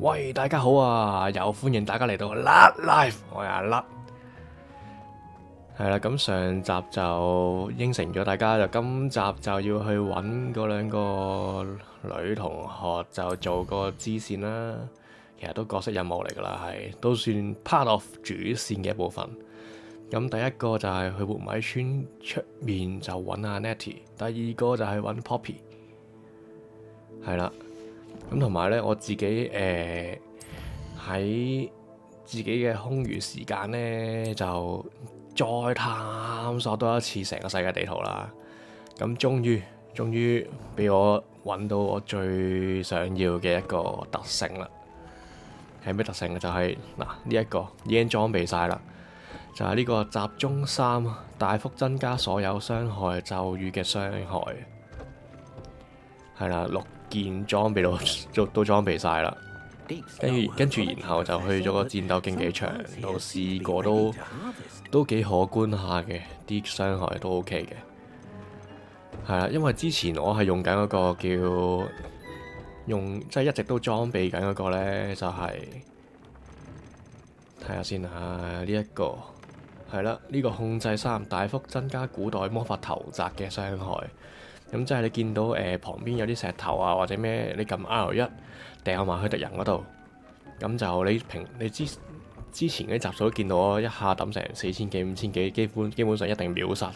喂，大家好啊！又歡迎大家嚟到甩Life，我係阿甩。係啦，咁上集就應承咗大家，就今集就要去揾嗰兩個女同學，就做個支線啦。其實都角色任務嚟㗎啦，都算 part of 主線嘅一部分。咁第一個就係去活米村出面就揾阿 Nettie，第二個就係揾 Poppy。係啦。咁同埋咧，我自己喺自己嘅空餘時間咧，就再探索多一次成個世界地圖啦。咁終於俾我揾到我最想要嘅一個特性啦。係咩特性？就係嗱，呢一個已經裝備晒啦，就係呢個集中3，大幅增加所有傷害咒語嘅傷害。係啦，6件裝備都裝備晒啦，跟住然後就去咗個戰鬥競技場度試過，都幾可觀下嘅，啲傷害都 OK 嘅。係啦，因為之前我係用緊嗰個即係一直都裝備緊嗰個咧，就係睇下先啊，呢一個係啦，呢個控制3，大幅增加古代魔法投擲嘅傷害。咁即係你見到旁邊有啲石頭啊，或者咩，你撳 R1 掟埋去敵人嗰度，咁就你之前嗰啲集數都見到我一下抌成4000幾5000幾，基本上一定秒殺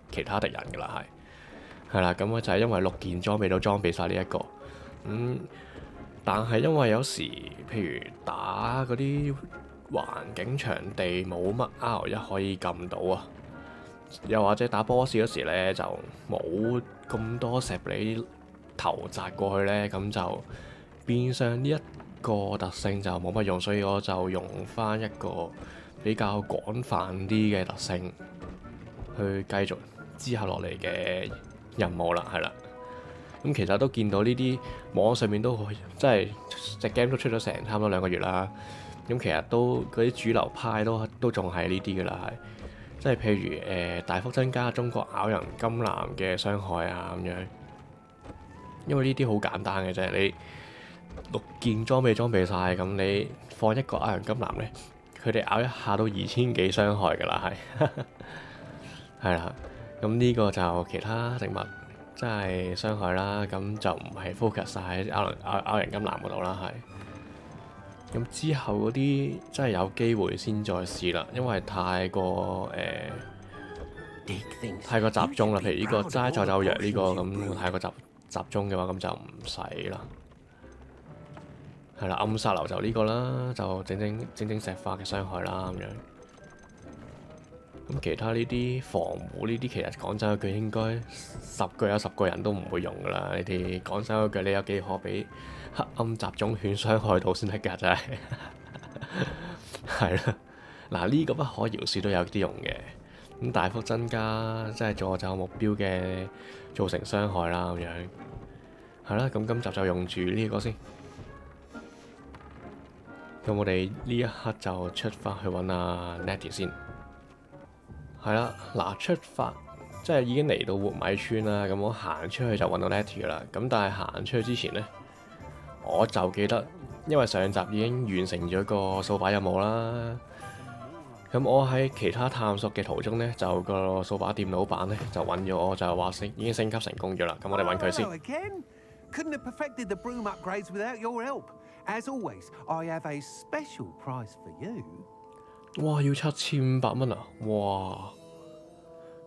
其他敵人㗎啦，係啦。咁就係因為6件裝備都裝備晒呢一個。但係因為有時譬如打嗰啲環境場地冇乜 R1 可以撳到啊，又或者打 boss 嗰時咧就冇咁多石俾你投擲過去咧，咁就變相呢一個特性就冇乜用，所以我就用翻一個比較廣泛啲嘅特性去繼續之後落嚟嘅任務啦，係啦。咁其實都見到呢啲網上面都即係隻 game 都出咗成差唔多2個月啦。咁其實都嗰啲主流派都仲係呢啲㗎啦，係。即係譬如大幅增加中國咬人金藍嘅傷害啊咁樣，因為呢啲好簡單嘅啫，你6件裝備晒，咁你放一個咬人金藍咧，佢哋咬一下都2000幾傷害㗎啦，係啦。咁呢個就其他植物真係傷害啦，咁就唔係 focus 晒喺咬人金藍嗰度啦，係。咁之後嗰啲真係有機會先再試啦，因為太過集中啦。譬如呢個齋咒咒藥呢個咁太過集中嘅話，咁就唔使啦。係啦，暗殺流就呢個啦，就整石化嘅傷害啦咁樣。咁其他呢啲防護呢啲，其實講真嗰句應該10個有10個人都唔會用噶啦。呢啲講真嗰句，你有幾可俾黑暗雜種犬傷害到先得㗎，真係係啦。嗱，呢個不可饒恕都有啲用嘅。咁大幅增加即係助咒目標嘅造成傷害啦咁樣。係啦，咁今集就用住呢個先。咁我哋呢一刻就出發去揾阿 Nettie 先。係啦，嗱，出發即係已經嚟到活米村啦。咁我行出去就揾到 Nettie 㗎啦。咁但係行出去之前呢，我就記得，因為上集已經完成咗個掃把任務啦。咁我喺其他探索嘅途中呢，就個掃把店老闆呢，就揾咗我，就係話已經升級成功咗啦。咁我哋揾佢先。哇！要7500蚊啊！哇！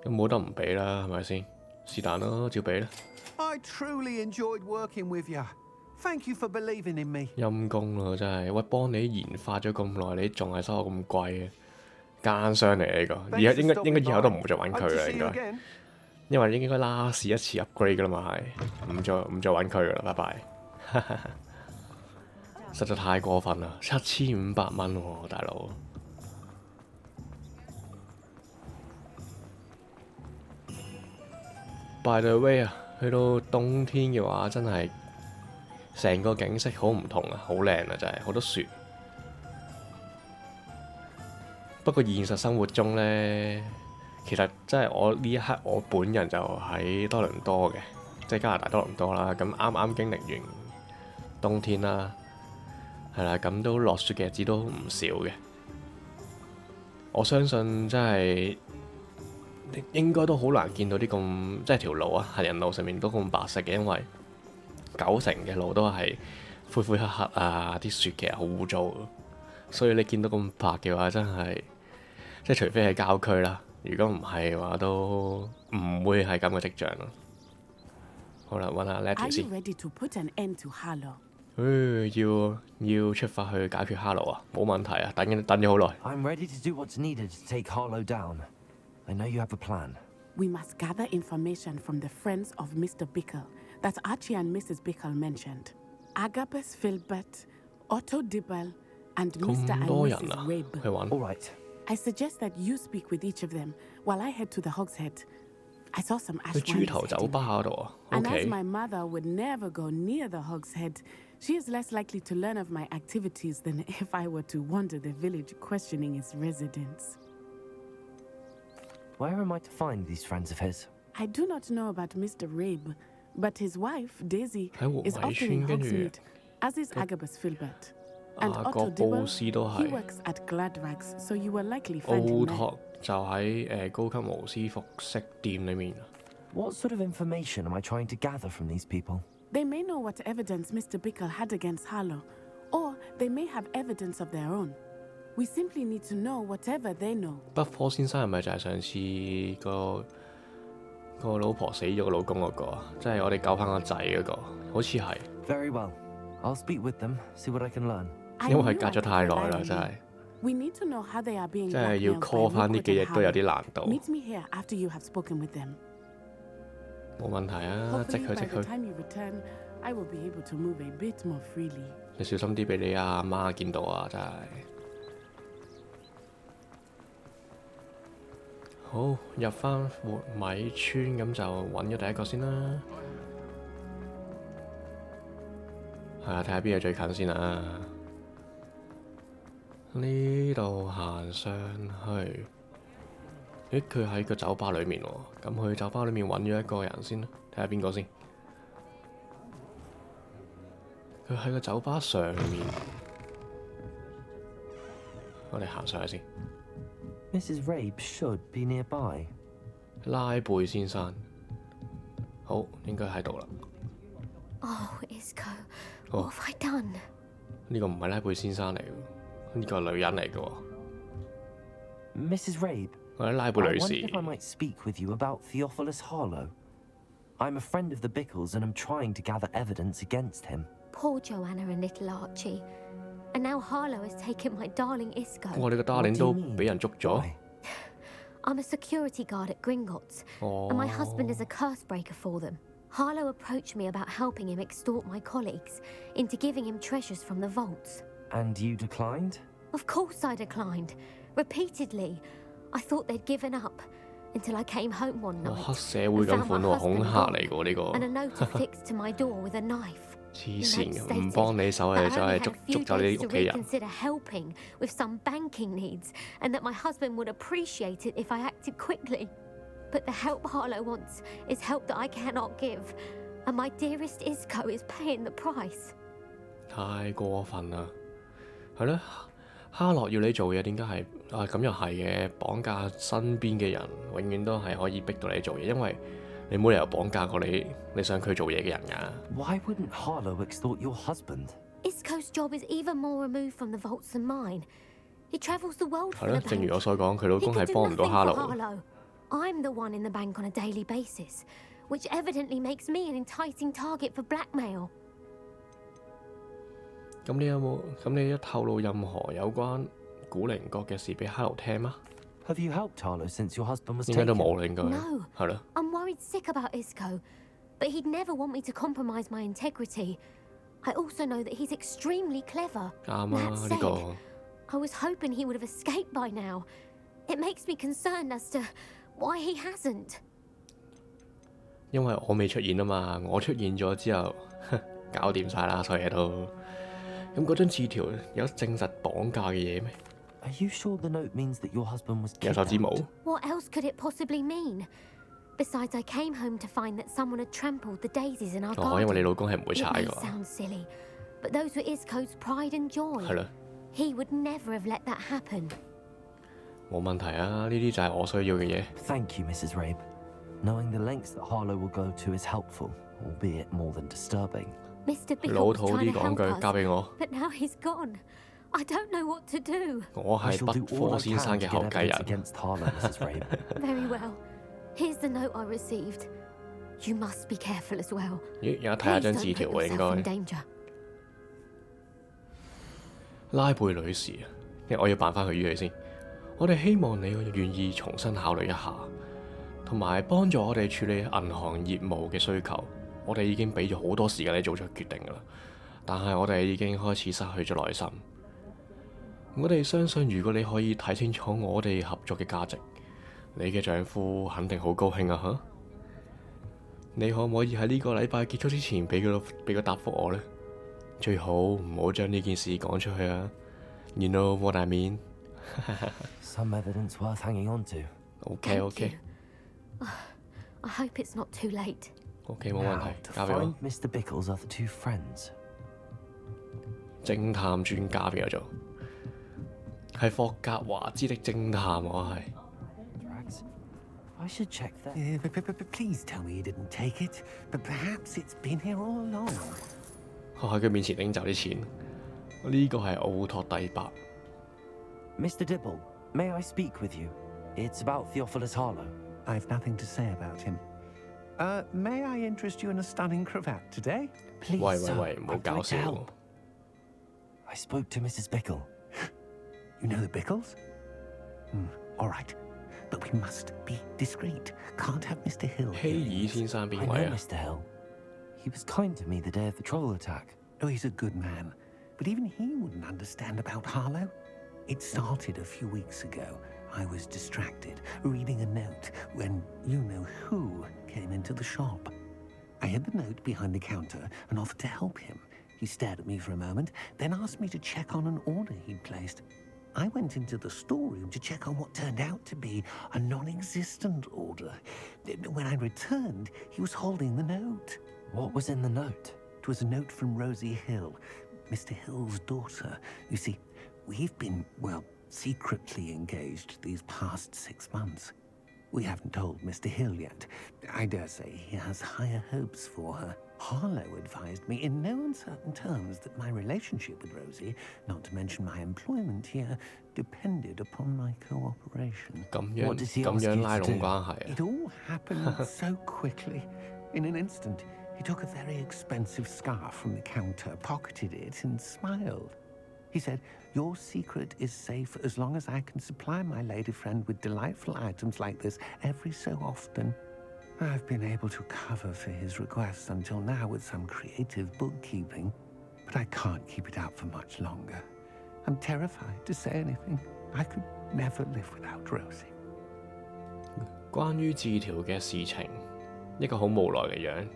咁冇得唔俾啦，係咪先？是但咯，照俾啦。陰公咯，真係。喂，幫你研發咗咁耐，你仲係收我咁貴嘅，奸商嚟呢個。而家應該以後都唔會再揾佢啦，應該。因為應該last一次 upgrade 噶啦嘛，係唔再揾佢噶啦，拜拜。實在太過分啦，7500蚊喎，大佬。By the way 啊，去到冬天嘅話，真係成個景色好唔同啊，好靚啊，真係好多雪。不過現實生活中呢，其實真係我呢一刻我本人就喺多倫多嘅，即係加拿大多倫多啦。咁啱啱經歷完冬天啦，係啦，咁都落雪嘅日子都唔少嘅。我相信真係應該都好難見到啲咁即係條路啊，行人路上面都咁白色嘅，因為90%嘅路都係灰灰黑黑啊，啲雪其實好污糟，所以你見到咁白嘅話，真係即係除非係郊區啦，如果唔係嘅話，都唔會係咁嘅跡象咯。好啦，揾下呢條先。要出發去解決哈羅啊，冇問題啊，等咗好耐。I'm ready to do what's needed to take Harlow down. I know you have a plan. We must gather information from the friends of Mr. Bickle that Archie and Mrs. Bickle mentioned. Agabus Filbert, Otto Dibble, and Mr. and Mrs. Rabe. All right. I suggest that you speak with each of them while I head to the Hogshead. I saw some ash 去豬頭酒吧嗰度啊 And as ，OK。 my mother would never go near the Hogshead, she is less likely to learn of my activities than if I were to wander the village questioning its residents. Where am I to find these friends of his? I do not know about Mr. Rabe, but his wife, Daisy, 喺和 is 米 often in 村，跟住 Hogsmeade, as is Agabus Filbert. And 個 Otto 布 Dibble, 斯都 he 係。 works at Gladrags, so you will likely 奧 find him there. 托就喺高級巫師服飾店裏面。 What sort of information am I trying to gather from these people? They may know what evidence Mr. Bickle had against Harlow, or they may have evidence of their own. We simply need to know whatever they know. 北科先生係咪就係上次個老婆死咗個老公嗰個啊？即係我哋救翻個仔嗰個，好似係。 Very well. I'll speak with them, see what I can learn. I 因為 knew 隔 I 咗 could 太耐 rely 啦， on 真 you. 係。 We need to know how they are being 即係要 blackmailed call by 翻呢 Rookwood 幾日 and 都有 Harlow. 啲難度。 Meet me here after you have spoken with them. 冇問題啊，即 Hopefully 佢即 by the 佢。 time you return, I will be able to move a bit more freely. 你小心啲俾你阿媽見到啊！真係。好，入翻活米村咁就揾咗第一個先啦。係啊，睇下邊個最近先啊！呢度行上去，咦？佢喺個酒吧裏面喎，咁去酒吧裏面揾咗一個人先啦，睇下邊個先。佢喺個酒吧上面，我哋行上去先。 Mrs. Rabe should be nearby. 拉貝先生，好，應該喺度啦。 Oh, Isco, what have I done? 呢個唔係拉貝先生嚟嘅，呢個係女人嚟嘅喎。 Mrs. Rabe, 我係拉 I 貝女 wondered 士。 if I might speak with you about Theophilus Harlow. I'm a friend of the Bickles and I'm trying to gather evidence against him. Poor Joanna and little Archie. And now Harlow has taken my darling Isco. 我哋個 darling 都俾人捉咗。 Why? I'm a security guard at Gringotts, and my husband is a curse breaker for them. Harlow approached me about helping him extort my colleagues into giving him treasures from the vaults. And you declined? Of course I declined. Repeatedly. I thought they'd given up until I came home one 哇 night 黑社會咁款喎，恐嚇嚟嘅喎呢 and a 個。 note affixed to my door with a knife. 黐線嘅，唔幫你手你就係捉走你啲屋企人。 Consider helping with some banking needs, and that my husband would appreciate it if I acted quickly. But the help Harlow wants is help that I cannot give, and my dearest Isco is paying the price. 太過分啦，係咯，哈洛要你做嘢，點解係啊？咁又係嘅，綁架身邊嘅人，永遠都係可以逼到你做嘢，因為你冇理由綁架過你想佢做嘢嘅人㗎。 Why wouldn't Harlow extort your husband? Isco's job is even more removed from the vaults than mine. He travels the world 係 for 咯， the 正如 bank. 我所講，佢老 He 公 can 係 do 幫唔到 nothing 哈 for 洛。 Harlow. I'm the one in the bank on a daily basis, which evidently makes me an enticing target for blackmail. 咁你有透露任何有關古靈閣嘅事俾哈洛聽嗎？ Have you helped Harlow since your husband was 應該都 taken? 冇啦，應該 No. 係咯。 I'm worried sick about Isco, but he'd never want me to compromise my integrity. I also know that he's extremely clever. 啱啊， That 呢 said, 個 I was hoping he would have escaped by now. It makes me concerned as to why he hasn't. 因為我未出現啊嘛，我出現咗之後，搞掂晒啦，所有嘢都。咁嗰張字條有證實綁架嘅嘢咩？ Are you sure the note means that your husband was 有手指模。 kidnapped? What else could it possibly mean? Besides, I came home to find that someone had trampled the daisies in our 哦，因為你 garden. 老公係唔會 It 踩 may 嘅喎。 sound silly, But those were Isco's pride and joy. 係咯， He would never have let that happen. 冇問題啊，呢啲就係我需要嘅嘢。 Thank you, Mrs. Rabe. Knowing the lengths that Harlow will go to is helpful, albeit more than disturbing. Mr. Bickle 老 was 土 trying 啲 to 講 help 句，交 us, 俾我。 but now he's gone. I don't know what to do. 我 I 係 shall do 北 all 科 I 先生 can 嘅 to 後 get 繼 evidence 人。 against Harlow, Mrs. Rabe. Very well. Here's the note I received. You must be careful as well. 咦，有睇下 Please 張 don't 字條 put 喎，應 yourself in 該。 danger. 拉貝女士，我要扮翻佢語氣先。我哋希望你願意重新考慮一下，同埋幫助我哋處理銀行業務嘅需求。我哋已經俾咗好多時間你做出決定㗎啦，但係我哋已經開始失去咗耐心。我哋相信，如果你可以睇清楚我哋合作嘅價值，你嘅丈夫肯定好高興啊！嚇，你可唔可以喺呢個禮拜結束之前俾個答覆我呢？最好唔好將呢件事講出去啊 ！You know what I mean？ Some evidence worth hanging on to. OK Thank OK you. I hope it's not too late. OK 冇問 Now, 題， to 交俾我 find。Mr. Bickle's other two friends. 偵探專家邊個做？係霍格華茲的偵探，我係。 Drax, I should check that. Please tell me you didn't take it, but perhaps it's been here all along. 我喺佢面前拎走啲錢。呢個係奧托第八。 Mr. Dibble, may I speak with you? It's about Theophilus Harlow. I've nothing to say about him. May I interest you in a stunning cravat today? Please, 喂 sir, 喂喂，唔好 I'd 搞 like to 笑喎 help.！I spoke to Mrs. Bickle. You know the Bickles? All right. But we must be discreet. Can't have Mr. Hill. 希 hearing 爾 this. 先生 I 邊 know 位啊？ Mr. Hill. He was kind to me the day of the troll attack. Oh, he's a good man. But even he wouldn't understand about Harlow. It started a few weeks ago. I was distracted, reading a note, when you-know-who came into the shop. I hid the note behind the counter and offered to help him. He stared at me for a moment, then asked me to check on an order he'd placed. I went into the storeroom to check on what turned out to be a non-existent order. When I returned, he was holding the note. What was in the note? It was a note from Rosie Hill, Mr. Hill's daughter. You see, we've been, well, secretly engaged these past 6 months. We haven't told Mr. Hill yet. I dare say he has higher hopes for her. Harlow advised me in no uncertain terms that my relationship with Rosie, not to mention my employment here, depended upon my cooperation. 咁樣 What does he 咁 ask 樣 you 拉 to 攏 do? 關係啊？ It all happened so quickly. In an instant, he took a very expensive scarf from the counter, pocketed it, and smiled. He said, "Your secret is safe as long as I can supply my lady friend with delightful items like this every so often." I've been able to cover for his requests until now with some creative bookkeeping, but I can't keep it up for much longer. I'm terrified to say anything. I could never live without Rosie. 關於字條嘅事情，一個好無奈嘅樣。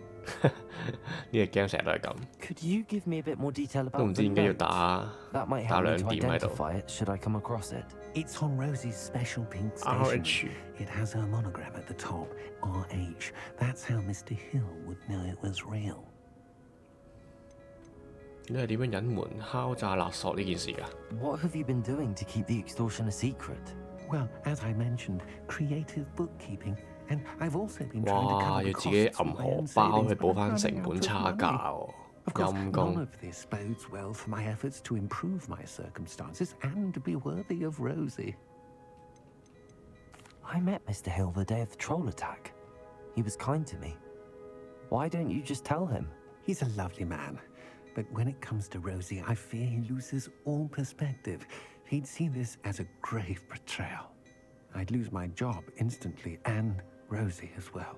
呢個 game 成日都係咁， Could you give me a bit more detail 都唔 about 知 the 點解要 note? 打 That might 打 help 兩 me to 點喺度。 identify it should I come across it. It's on Rosie's special pink RH station. It has her monogram at the top, RH. That's how Mr. Hill would know it was real. 你係點樣隱瞞敲詐勒索呢件事㗎？ What have you been doing to keep the extortion a secret? Well, as I mentioned, creative bookkeeping. And I've also been trying to 哇！ cover 要 the 自己 costs 揞 of my 荷 own 包 savings, 去 but 補 I'm 翻 running 成 out 本 of 差 money. 價喎， Of course, 陰 none 公。 of this bodes well for my efforts to improve my circumstances and to be worthy of Rosie. I met Mr. Hill the day of the troll attack. He was kind to me. Why don't you just tell him? He's a lovely man. But when it comes to Rosie, I fear he loses all perspective. He'd see this as a grave betrayal. I'd lose my job instantly, and Rosie as well.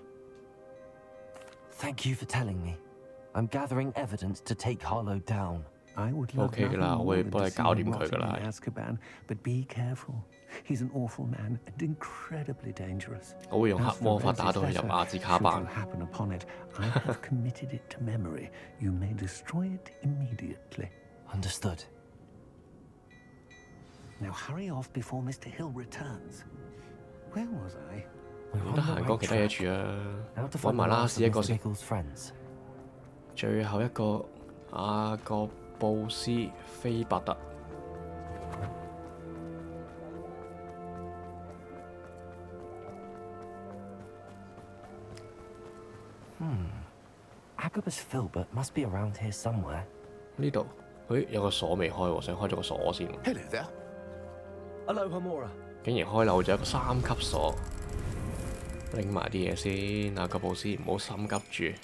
Thank you for telling me. I'm gathering evidence to take Harlow down. I would love OK nothing 㗎啦，我 more 會 than 幫 to 你 see 搞 him 掂佢㗎 rotting 啦 in。Azkaban, but be careful. He's an awful man and incredibly dangerous. 我會用 As 黑 for 魔法 Rosie's 打到佢入 letter, 亞茲卡 should 班 you。happen upon it, I have committed it to memory. You may destroy it immediately. Understood. Now hurry off before Mr. Hill returns. Where was I? We're 唔 on 得 the 閒 right 講其他嘢 track. 住啊 Now to，揾 find 埋 the 拉 last 屎一 of 個 Mr. 先。 Bickle's friends. 最後一個雅各布斯菲伯特。Agabus Filbert must be around here somewhere. 呢度，有個鎖未開喎，想開咗個鎖先。 Hello there. Hello, Hamora. 竟然開漏咗一個3級鎖，拎埋啲嘢先。阿格布斯唔好心急住。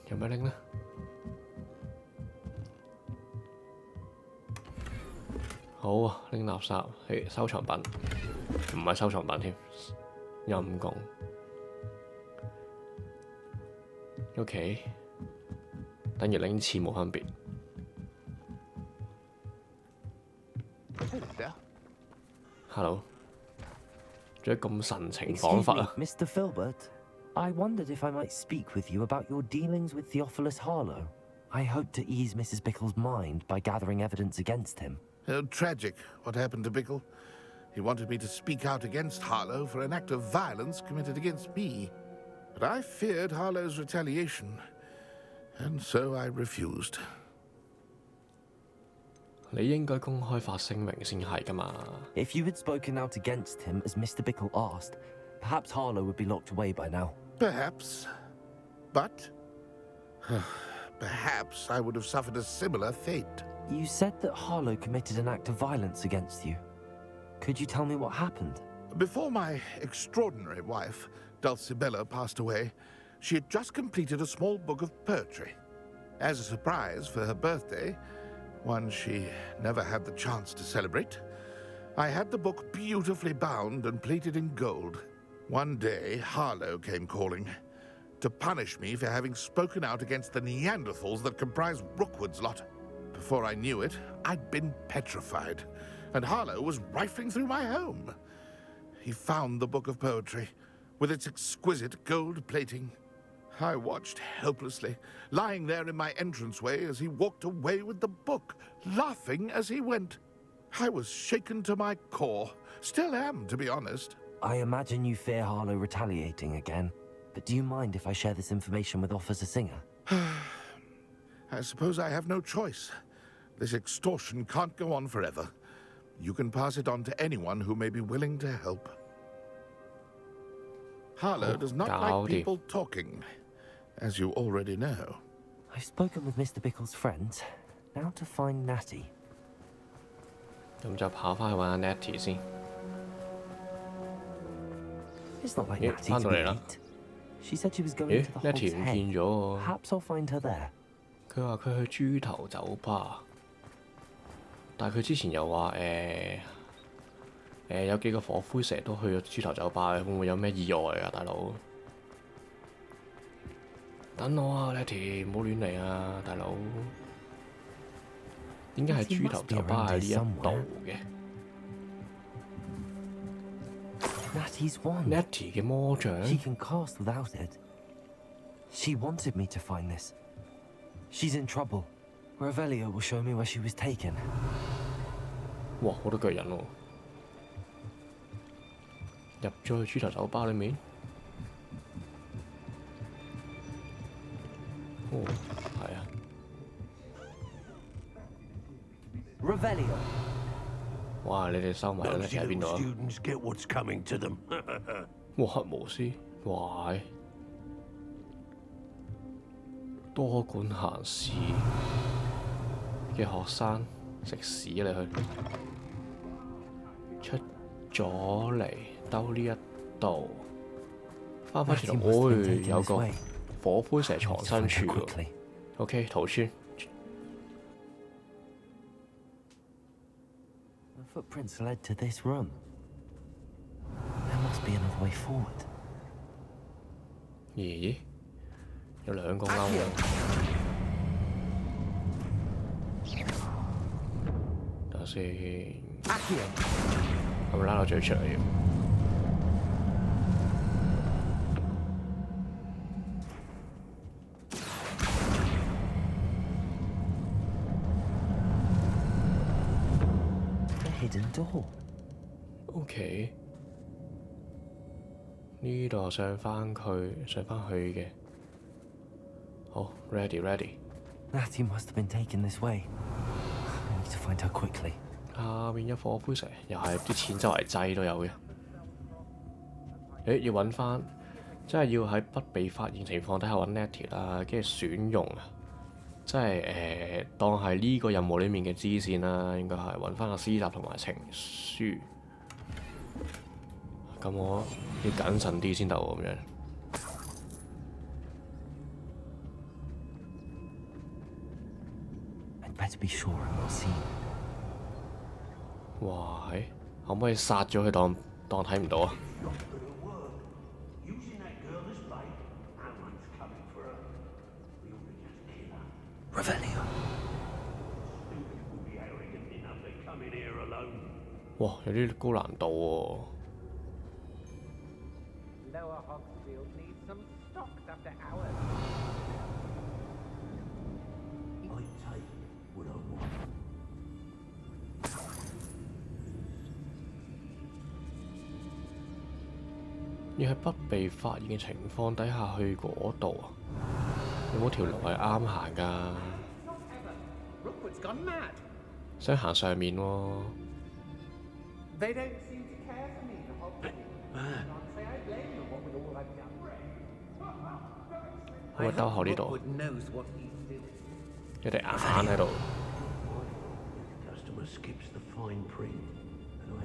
有咩拎呢？好啊，拎垃圾係收藏品，唔係收藏品添，陰公。OK， 等於拎錢冇分別。Hello there. Hello， 做乜咁神情恍 Excuse 惚 me, 啊？ Mr. Filbert. I wondered if I might speak with you about your dealings with Theophilus Harlow. I hope to ease Mrs. Bickle's mind by gathering evidence against him. Tragic what happened to Bickle. He wanted me to speak out against Harlow for an act of violence committed against me. But I feared Harlow's retaliation, and so I refused. 你應該公開發聲明先係㗎嘛？ If you had spoken out against him as Mr. Bickle asked, perhaps Harlow would be locked away by now. Perhaps. But perhaps I would have suffered a similar fate. You said that Harlow committed an act of violence against you. Could you tell me what happened? Before my extraordinary wife, Dulcibella, passed away, she had just completed a small book of poetry. As a surprise for her birthday, one she never had the chance to celebrate, I had the book beautifully bound and plated in gold. One day, Harlow came calling to punish me for having spoken out against the Neanderthals that comprise Rookwood's lot. Before I knew it, I'd been petrified, and Harlow was rifling through my home. He found the book of poetry, with its exquisite gold plating. I watched helplessly, lying there in my entranceway as he walked away with the book, laughing as he went. I was shaken to my core. Still am, to be honest. I imagine you fear Harlow retaliating again, but do you mind if I share this information with Officer Singer? I suppose I have no choice. This extortion can't go on forever. You can pass it on to anyone who may be willing to help. Harlow does not like people talking, as you already know. I've spoken with Mr. Bickle's friends. Now to find Natty. 咁就跑翻去揾阿 Nettie 先。 It's not like 咦， Natty 翻 to 到 be 嚟啦。 late. She said she was going 咦 to the ，Nettie Hog's 唔見 Head. 咗喎。 Perhaps I'll find her there. 佢話佢去豬頭酒吧，但係佢之前又話有幾個火灰蛇都去咗豬頭酒吧嘅，會唔會有咩意外啊，大佬？等我啊，Letty，唔好亂嚟啊，大佬。點解係豬頭酒吧喺呢一度嘅 Natty's wand. ？Nettie 嘅魔杖， She can cast without it. She wanted me to find this. She's in trouble. Revelio will show me where she was taken. 哇，好多巨人喎！入咗去豬頭酒吧裏面。哦，係啊。 Revelio. 哇！你哋收埋咗 Nettie 喺邊度啊？ Students get what's coming to them. 哇！黑巫師，哇！多管閒事嘅學生食屎啊！你去出咗嚟兜呢一度，翻返轉頭，有個火灰蛇藏身處喎。OK， 逃村。 The footprints led to this room. There must be another way forward. 咦？有兩個勾喎。等下先。係咪拉我嘴出嚟？ hidden door. OK， 呢度上翻去嘅。好 ，ready。 Natty must have been taken this way. I need to find her quickly. 下面一顆灰石，又係啲錢周圍擠都有嘅。要揾翻，即係要喺不被發現情況底下揾 Natty 啦，跟住選用啊，即係當係呢個任務裡面嘅支線啦，應該係揾翻個詩集同埋情書。咁我要謹慎啲先得喎，咁樣。I'd better be sure I'm not seen. 哇，可唔可以殺咗佢當睇唔到啊？ Revelio. 哇，有啲高難度喎。Lower Hogsfield needs some stocks after hours. I take what I want. 要喺不被發現嘅情況底下去嗰度啊？有冇條路係啱行㗎？ Rookwood's gone mad. 想行上面喎。 They don't seem to care for me, the Hogsfield. Can't say I blame them, what with all I've done. 可唔可以兜後呢度？ Rookwood knows what he's doing. 有隻眼喺度。 Customer skips the fine print, and I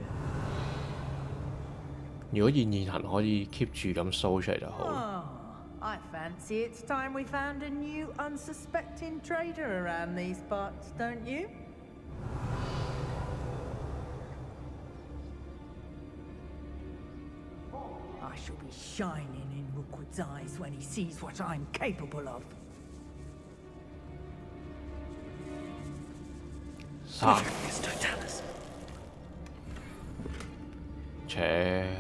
如果現行可以 keep 住咁 show 出嚟就好。 Oh, I fancy it's time we found a new unsuspecting trader around these parts, don't you? I shall be shining in Rookwood's eyes when he sees what I'm capable of. 殺！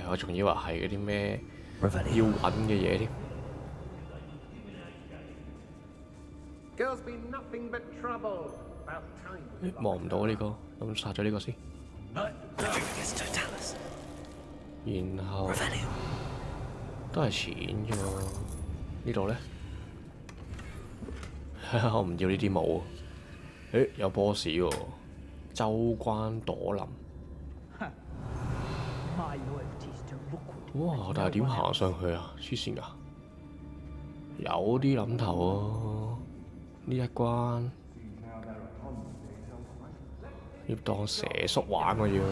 我仲以為係嗰啲咩要揾嘅嘢添。 Girl's been nothing but trouble. About time. 望唔到呢個，咁殺咗呢個先。然後都係錢啫喎。呢度咧，我唔要呢啲帽。有 boss 喎，州關朵林。 My loyalties to Rookwood. 哇！但係點行上去啊？黐線㗎！有啲諗頭喎，呢一關要當蛇叔玩喎要。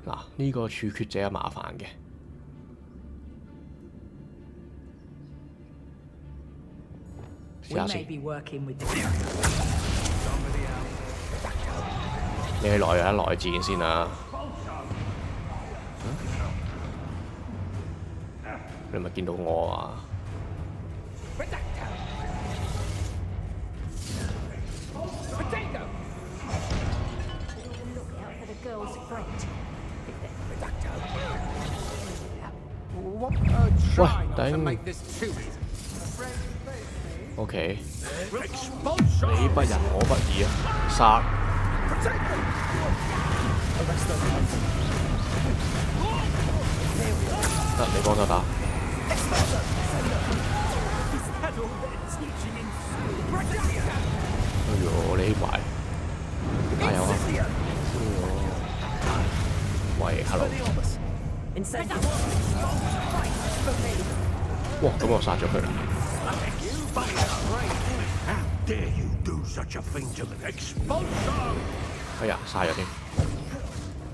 嗱，呢個處決者係麻煩嘅。試 We 下 may 先， be working with the 你去來一來戰先啊！你咪見到我啊！ Potato! Look out for the girl's friend. What try not to dang. make this too easy. OK， Expulsion! 你不仁我不義啊！殺！得你幫手打。哎呦，你埋，加油啊！喂，hello。哇！咁我殺咗佢啦。 How dare you do such a thing to me? Expulsion! 哎呀，嘥咗添！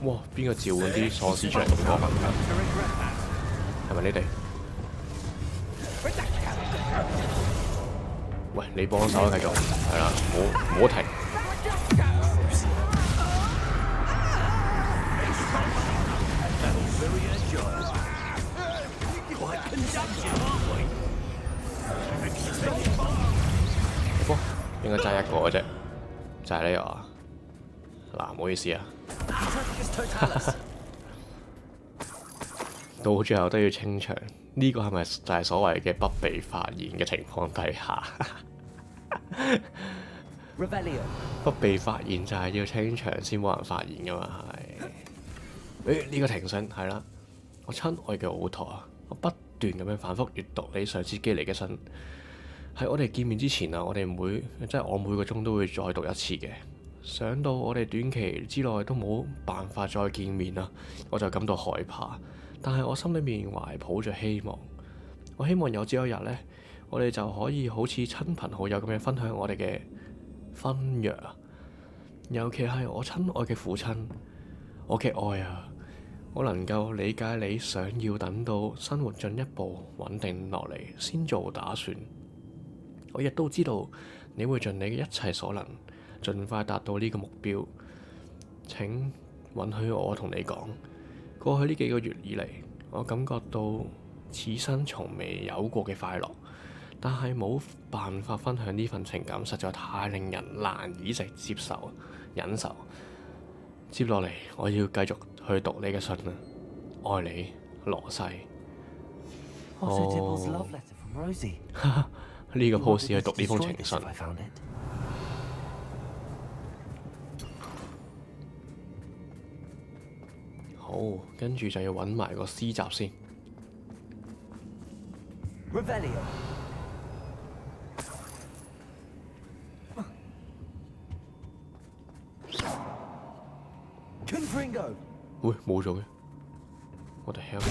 哇，邊個召喚啲喪屍出嚟咁過分㗎？係咪你哋？喂，你幫手啦，繼續，係啦，唔好停。不過應該爭一個嘅啫，就係呢個啊！嗱，唔好意思啊。到最後都要清場，呢個係咪就係所謂嘅不被發現嘅情況底下？不被發現就係要清場先冇人發現㗎嘛係。呢個停信係啦，我親愛嘅奧托啊，我不斷咁樣反覆閱讀你上次寄嚟嘅信。喺我哋見面之前啊，我每個鐘都會再讀一次嘅。想到我哋短期之內都冇辦法再見面啦，我就感到害怕。但係我心裏面懷抱着希望，我希望有朝一日呢，我哋就可以好似親朋好友咁樣分享我哋嘅婚約啊。尤其係我親愛嘅父親，我嘅愛啊，我能夠理解你想要等到生活進一步穩定落嚟先做打算。我亦都知道你會盡你嘅一切所能，盡快達到呢個目標。請允許我同你講，過去呢幾個月以嚟，我感覺到此生從未有過嘅快樂，但係冇辦法分享呢份情感，實在太令人難以忍受。接落嚟，我要繼續去讀你嘅信啦，愛你，羅西。呢個 pose 去讀呢封情信。好，跟住就要揾埋個詩集先。喂，冇咗嘅，我哋 hell。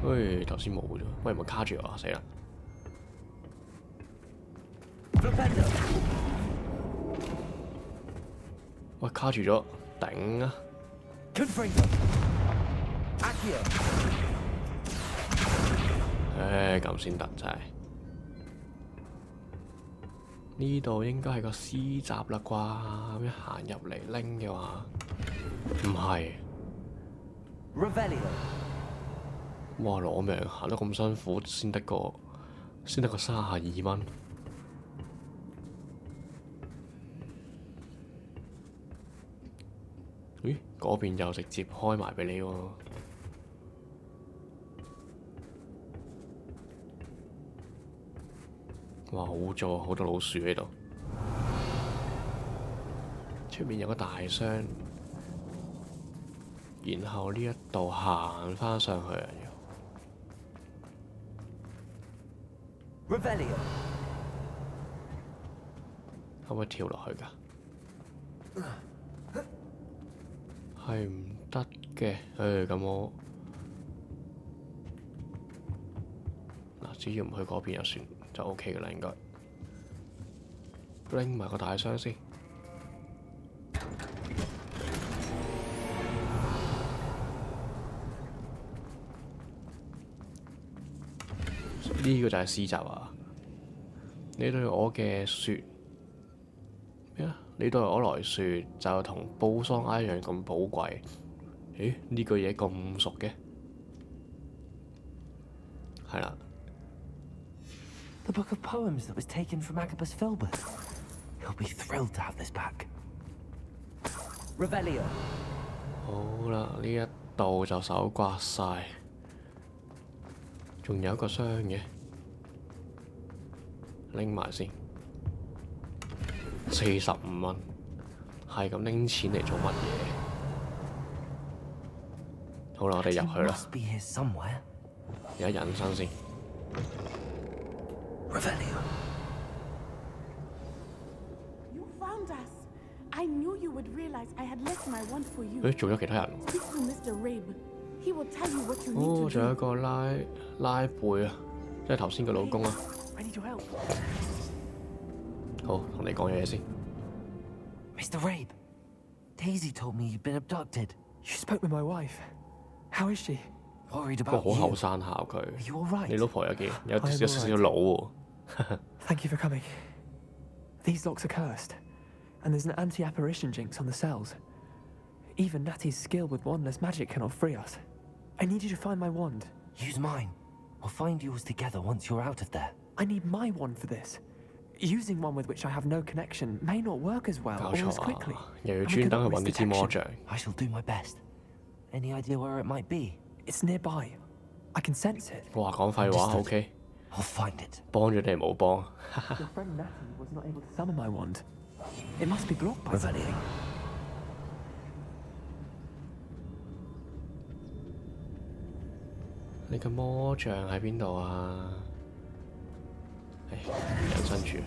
喂，頭先冇咗，喂，唔係卡住啊，死啦！喂，卡住咗，頂啊！咁先得真係。呢度應該係個詩集啦啩，咁樣行入嚟拎嘅話，唔係。哇！攞命行得咁辛苦，先得個32蚊。咦？嗰邊又直接開埋俾你喎。哇！好污糟，好多老鼠喺度。出面有個大箱，然後呢一度行返上去啊！可唔可以跳落去㗎？係唔得嘅。咁我只要唔去嗰邊就算，就 OK 嘅啦，應該。拎埋個大箱先。呢個就係詩集啊！你對我嘅説咩啊？你對我來説就同布桑一樣咁寶貴。咦？呢句嘢咁熟嘅，係啦。The book of poems that was taken from Agabus Filbert. He'll be thrilled to have this back. Revelio. 好啦，呢一度就手刮晒，仲有一個箱嘅，拎埋先。45蚊，係咁拎錢嚟做乜嘢？好啦，我哋入去啦。而家隱身先。You found us. I knew you would realize I had left my wand for you. 仲有其他人。Speak to Mr. Rabe. He will tell you what you need to do. 仲有一個拉貝啊，即係頭先個老公啊。I need your help. 好，同你講嘢先。Mr. Rabe, Daisy told me you'd been abducted. You spoke with my wife. How is she? Worried 不過 about 好 you. 後生下佢。 Are you all right? 你老婆有少少老喎。Thank you for coming. These locks are cursed, and there's an anti-apparition jinx on the cells. Even Natty's skill with wandless magic cannot free us. I need you to find my wand. Use mine. We'll find yours together once you're out of there. I need my wand for this. Using one with which I have no connection may not work as well 搞 or 錯 as quickly. 啊！又要專登去揾呢支魔杖。 I shall do my best. Any idea where it might be? It's nearby. I can sense it. 哇，講廢話 OK。I'll find it. 幫咗定冇幫？ Your friend Natty was not able to summon my wand. It must be blocked by something. Revelio. 你個魔杖喺邊度啊？隱身處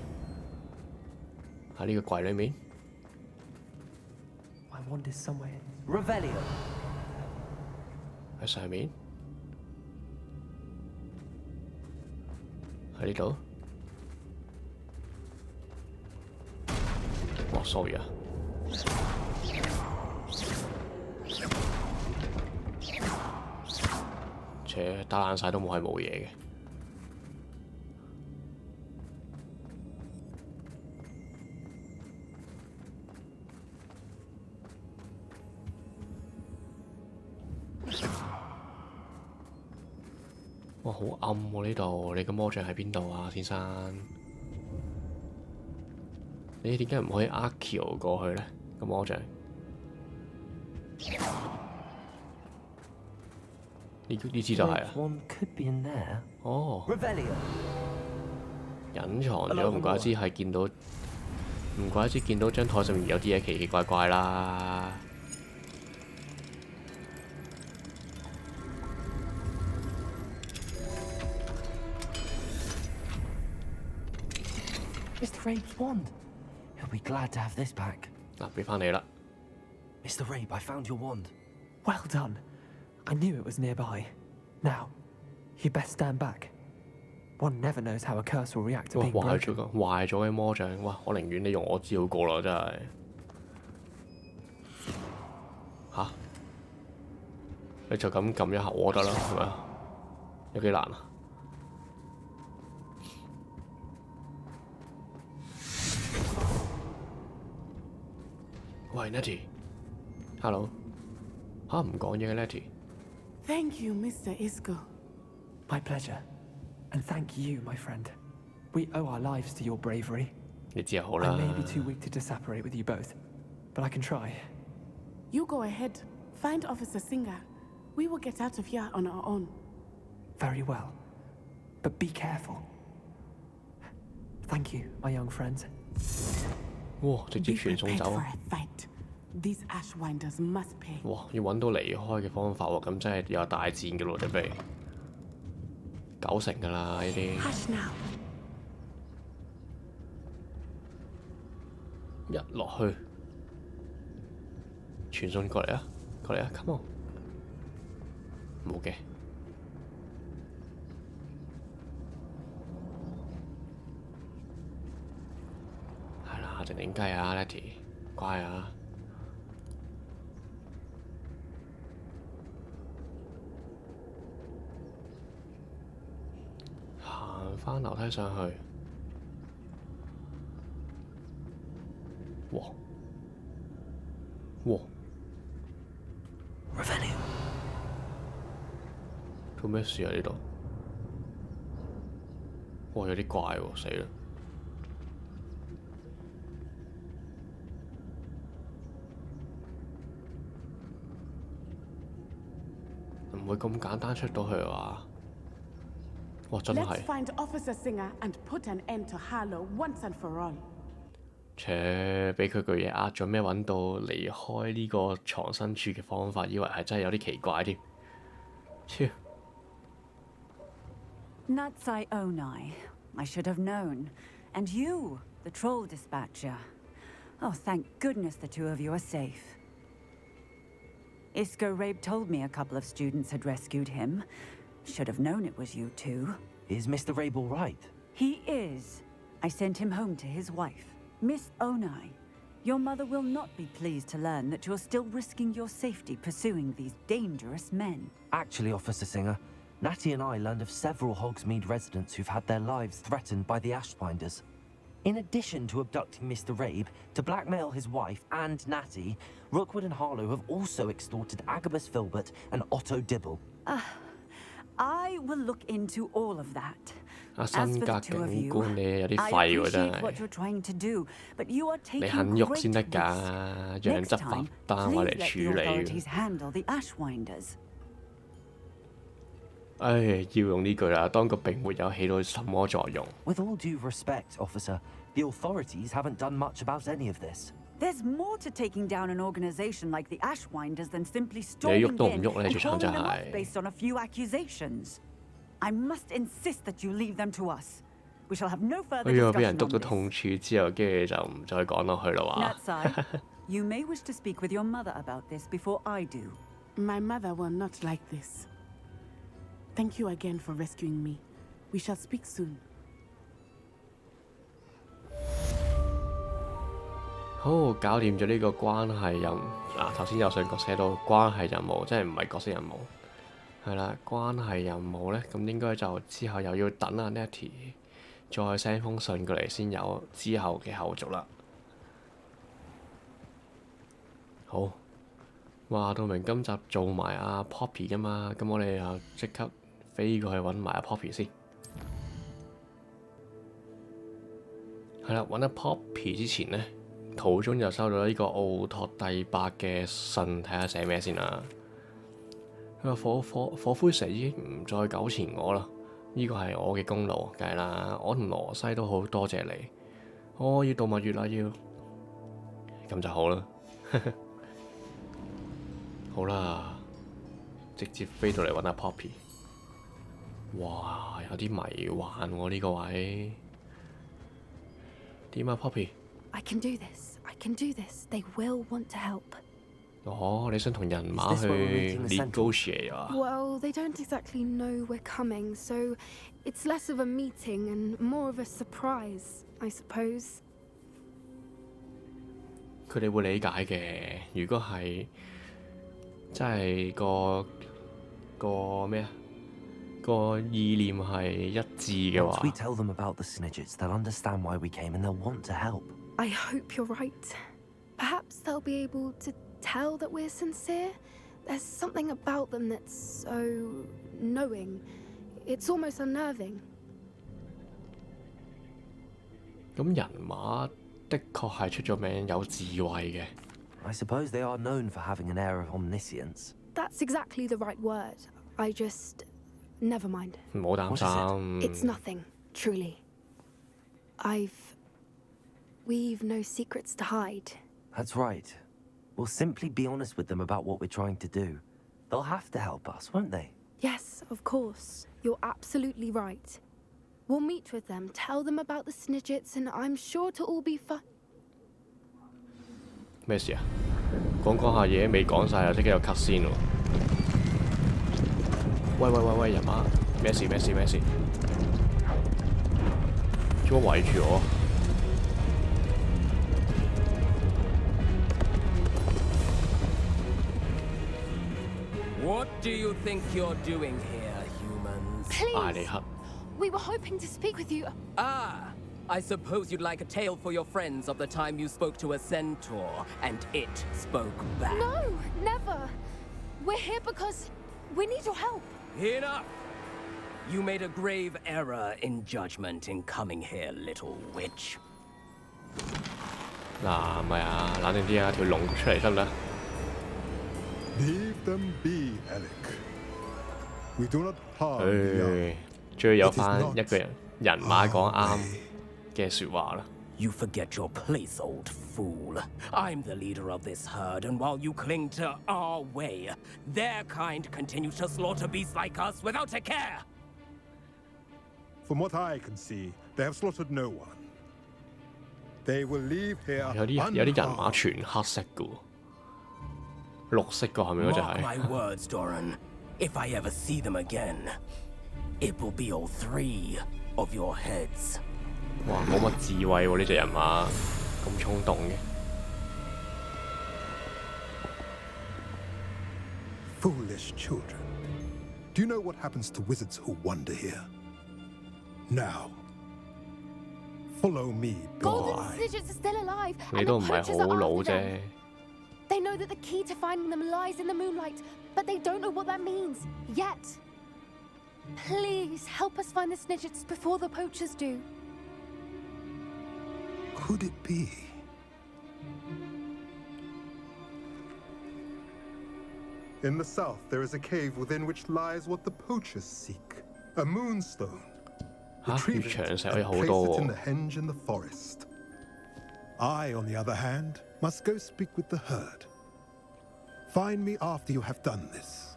喺呢個櫃裏面。My wand is somewhere. Revelio. 喺上面，喺呢度。哇 ，sorry 啊！且打爛晒都冇係冇嘢嘅。哇，好暗喎呢度！你個魔杖喺邊度啊，先生？你點解唔可以橋過去呢？個魔杖？呢支就係啊！ One could be in there. 哦， Revelio. 隱藏咗，唔怪之係見到，唔怪之見到張台上面有啲嘢奇奇怪怪啦。Mr. Rabe's wand. He'll be glad to have this back. 嗱，俾翻你啦。 Mr. Rabe, I found your wand. Well done. I knew it was nearby. Now, you best stand back. One never knows how a curse will react to 哇， being 壞 broken. 咗嘅魔杖，哇！我寧願你用我招個啦，真係。吓？你就咁撳一下我得啦，係咪啊？有幾難啊？喂 ，Nettie，hello， 嚇唔講嘢嘅 Nettie。 Thank you, Mr. Isco. My pleasure. And thank you, my friend. We owe our lives to your bravery. 你知就好 I 啦。 may be too weak to disapparate with you both, but I can try. You go ahead. Find Officer Singer. We will get out of here on our own. Very well. But be careful. Thank you, my young friends. 哇！直接 Be 傳送 prepared 走 for 啊！ a fight. These Ashwinders must pay. 哇！要揾到離開嘅方法喎，咁真係有大戰嘅咯，準備90成㗎啦呢啲。 Hush now. 一落去，傳送過嚟啊！過嚟啊 ！Come on， 冇嘅。係啦，靜靜雞啊 ，Letty， 乖啊！行返樓梯上去。哇！哇！ Revelio. 做咩事啊？呢度？哇！有啲怪喎，死啦！唔會咁簡單出到去啊！哇！真 Let's 係。 find Officer Singer and put an end to Harlow once and for all. 切！俾佢句嘢呃咗咩？揾到離開呢個藏身處嘅方法，以為係真係有啲奇怪添。超！ Natsai Onai. I should have known. And you, the troll dispatcher. Oh, thank goodness the two of you are safe. Isco Rabe told me a couple of students had rescued him. Should have known it was you two. Is Mr. Rabe all right? He is. I sent him home to his wife. Miss Onai, your mother will not be pleased to learn that you're still risking your safety pursuing these dangerous men. Actually, Officer Singer, Natty and I learned of several Hogsmeade residents who've had their lives threatened by the Ashbinders. In addition to abducting Mr. Rabe, to blackmail his wife and Natty, Rookwood and Harlow have also extorted Agabus Filbert and Otto Dibble. I will look into all of that. 阿 As 新 for 格 the two of 警 you, 官，你有啲 I 廢喎，真 appreciate what 係。 you're trying to do, but you are 你 taking 肯喐 great 先得 risk. 㗎，讓 Next 執法 time, 單 please 位嚟 let 處 the 理。 authorities handle the Ashwinders. 要用呢句啦，當局並沒有起到什麼作用。 With all due respect, officer, the authorities haven't done much about any of this. There's more to taking down an organization like the Ashwinders than simply 你 storming 喐都唔 in 喐咧， and 最慘 calling 就 them off 係 based on a few accusations. I must insist that you leave them to us. We shall have no further 俾人 discussion 督 on 到 this. 痛處之後，跟住就唔再講落去啦話。 Natsai, you may wish to speak with your mother about this before I do. My mother will not like this. Thank you again for rescuing me. We shall speak soon. 好，搞掂咗呢個關係任務。頭先右上角寫到關係任務，即係唔係角色任務。係啦，關係任務咧，咁應該就之後又要等阿 Nettie 再 send 封信過嚟先有之後嘅後續啦。好，話到明今集做埋阿 Poppy 㗎嘛，咁我哋又即刻飛過去揾埋阿 Poppy 先。係啦，揾阿 Poppy 之前咧，途中就收到呢個奧托第8嘅信，睇下寫咩先啦。佢話火灰石已經唔再糾纏我啦，呢個係我嘅功勞，梗係啦。我同羅西都好多謝你，我要度蜜月啦，要咁就好啦。好啦，直接飛到嚟揾阿 Poppy。哇，有啲迷幻喎呢個位。點啊 Poppy？ I can do this. I can do this. They will want to help. 哦，你想同人馬去 negotiate 啊 Well, they don't exactly know we're coming, so it's less of a meeting and more of a surprise, I suppose. 佢哋會理解嘅。如果係真係個咩啊個意念係一致嘅 Once 話 we tell them about the Snidgets, they'll understand why we came and they'll want to help. I hope you're right. Perhaps they'll be able to tell that we're sincere. There's something about them that's so knowing. It's almost unnerving. 咁人馬的確係出咗名有智慧嘅。 I suppose they are known for having an air of omniscience. That's exactly the right word. I just... Never mind. 唔好擔心。 It's nothing, truly. We've no secrets to hide. That's right. We'll simply be honest with them about what we're trying to do. They'll have to help us, won't they? Yes, of course. You're absolutely right. We'll meet with them, tell them about the Snidgets, and I'm sure to all be fine. 咩事啊？講下嘢未講晒，又即刻有 cut 先喎。喂，人馬，咩事？做乜圍住我？ What do you think you're doing here, humans? Please! We were hoping to speak with you. Ah, I suppose you'd like a tale for your friends of the time you spoke to a centaur and it spoke back. No, never. We're here because we need your help. Enough! You made a grave error in judgment in coming here, little witch. 嗱，唔係啊，冷靜啲啊，條龍出嚟得唔得？ Leave them be, Alec. We do not harm the young. 終於有翻一個人馬講啱嘅説話啦。 You forget your place, old fool. I'm the leader of this herd, and while you cling to our way, their kind continues to slaughter beasts like us without a care. From what I can see, they have slaughtered no one. They will leave here 有啲人馬全黑色嘅喎，綠色個係咪嗰隻 Mark 係？ my words, Doran. If I ever see them again, it will be all 3 of your heads. 哇，冇乜智慧喎呢隻人馬，咁衝動嘅。 Foolish children. Do you know what happens to wizards who wander here? Now, follow me, Golden boy. Snidgets are still alive, 你 and 都 the 唔係 poachers 好 are 老 after 啫 them.。They know that the key to finding them lies in the moonlight, but they don't know what that means yet. Please help us find the Snidgets before the poachers do. Could it be? In the south, there is a cave within which lies what the poachers seek. A moonstone. Retrieve it and place it in the henge in the forest. I, on the other hand, must go speak with the herd. Find me after you have done this.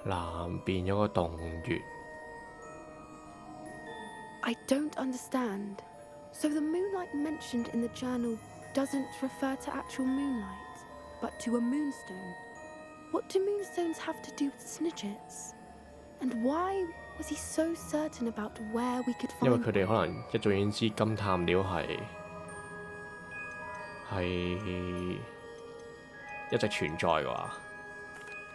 南邊有個洞穴。I don't understand. So the moonlight mentioned in the journal doesn't refer to actual moonlight, but to a moonstone. What do moonstones have to do with snidgets? And why was he so certain about where we could find 因為佢哋可能一早已經知金探料係一直存在嘅話。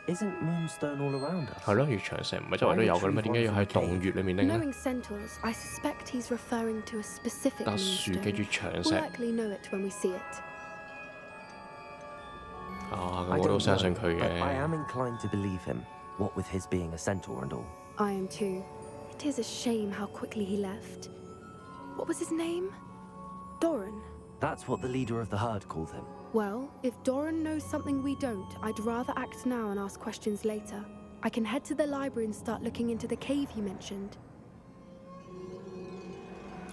Isn't Moonstone all around us? 係咯，月長城唔係周圍都有嘅咩？點解要喺洞穴裏面拎呢？ Knowing centaurs, I suspect he's referring to a specific 特殊嘅月長石。 We'll likely know it when we see it. 啊，咁我都相信佢嘅。 I am inclined to believe him, what with his being a centaur and all. I am too. It is a shame how quickly he left. What was his name? Doran. That's what the leader of the herd called him. Well, if Doran knows something we don't, I'd rather act now and ask questions later. I can head to the library and start looking into the cave he mentioned.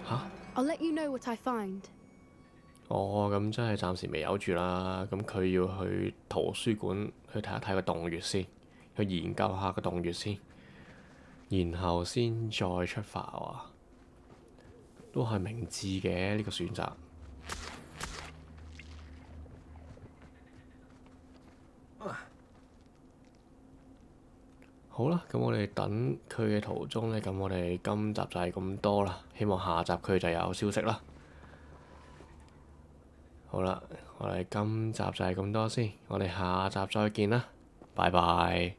Huh? I'll let you know what I find. 哦，咁真係暫時未有住啦。咁佢要去圖書館去睇一睇個洞穴先，去研究下個洞穴先，然後先再出發喎。都係明智嘅呢個選擇。好啦，咁我哋等佢嘅途中呢，咁我哋今集就係咁多啦。希望下集佢就有消息啦。好啦，我哋今集就係咁多先，我哋下集再見啦，拜拜。